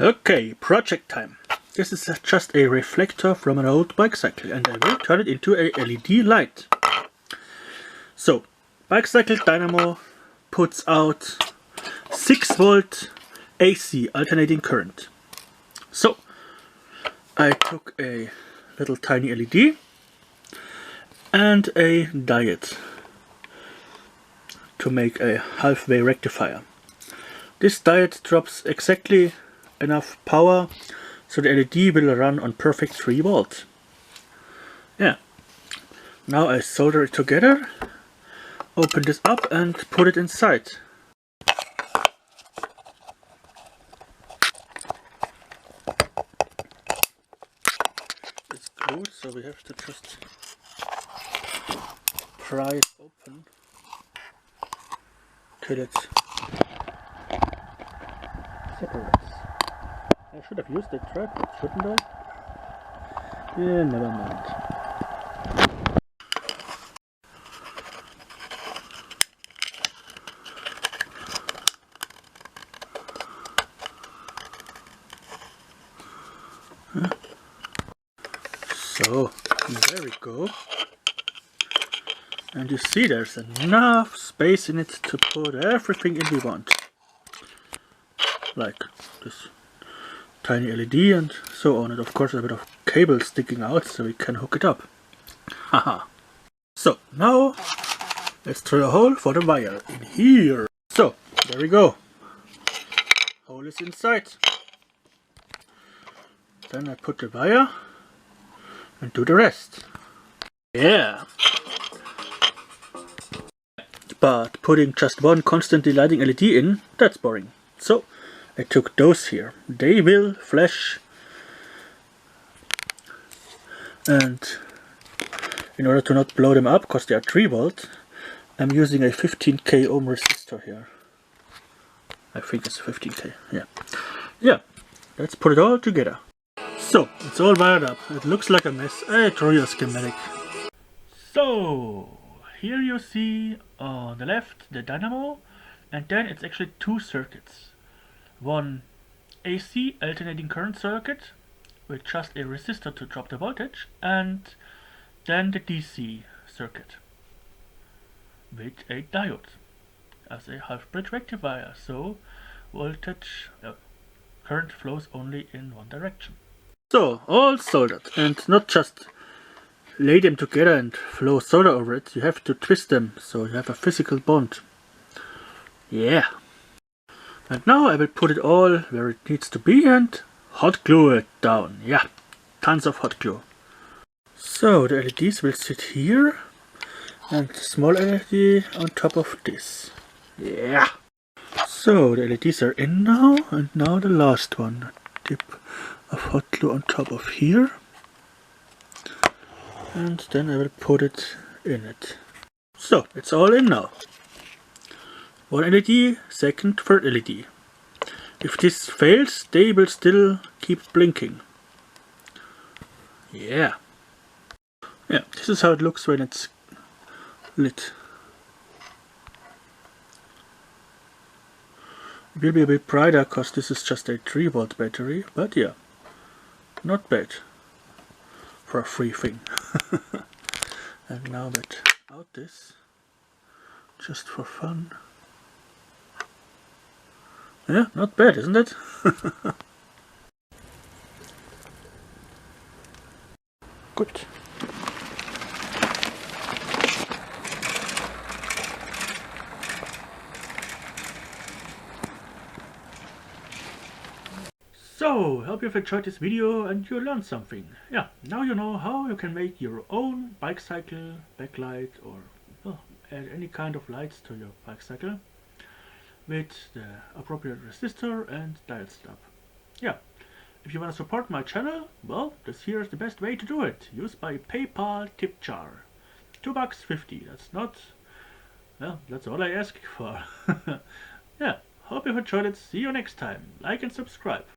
Okay, project time. This is just a reflector from an old Bikecicle and I will turn it into a LED light. So, Bikecicle dynamo puts out 6 volt AC alternating current. So, I took a little tiny LED and a diode to make a halfway rectifier. This diode drops exactly enough power so the LED will run on perfect 3 volt. Yeah. Now I solder it together, open this up and put it inside. It's glued, so we have to just pry it open till it separates. I should have used a tripod, shouldn't I? Yeah, never mind. So, there we go. And you see there's enough space in it to put everything in we want. Like this tiny LED and so on, and of course a bit of cable sticking out so we can hook it up. Haha. So now let's drill a hole for the wire in here. So there we go. Hole is inside. Then I put the wire and do the rest. Yeah. But putting just one constantly lighting LED in, that's boring. So I took those here. They will flash, and in order to not blow them up, because they are 3 volt, I'm using a 15k ohm resistor here. I think it's 15k, yeah. Yeah, let's put it all together. So, it's all wired up. It looks like a mess. I drew you a schematic. So, here you see on the left the dynamo, and then it's actually 2 circuits. One AC alternating current circuit with just a resistor to drop the voltage, and then the DC circuit with a diode as a half bridge rectifier, so current flows only in one direction. So all soldered, and not just lay them together and flow solder over it, you have to twist them so you have a physical bond. Yeah. And now I will put it all where it needs to be and hot glue it down. Yeah, tons of hot glue. So the LEDs will sit here and the small LED on top of this. Yeah. So the LEDs are in now, and now the last one. Dip of hot glue on top of here. And then I will put it in it. So it's all in now. One LED, second, third LED. If this fails, they will still keep blinking. Yeah. Yeah, this is how it looks when it's lit. It will be a bit brighter because this is just a 3 volt battery, but yeah, not bad for a free thing. And now without this, just for fun. Yeah, not bad, isn't it? Good. So, hope you've enjoyed this video and you learned something. Yeah, now you know how you can make your own Bikecicle backlight, or add any kind of lights to your Bikecicle with the appropriate resistor and diode stub. Yeah, if you want to support my channel, well, this here is the best way to do it. Use my PayPal tip jar. $2.50. That's not, well, that's all I ask for. Yeah, hope you've enjoyed it. See you next time. Like and subscribe.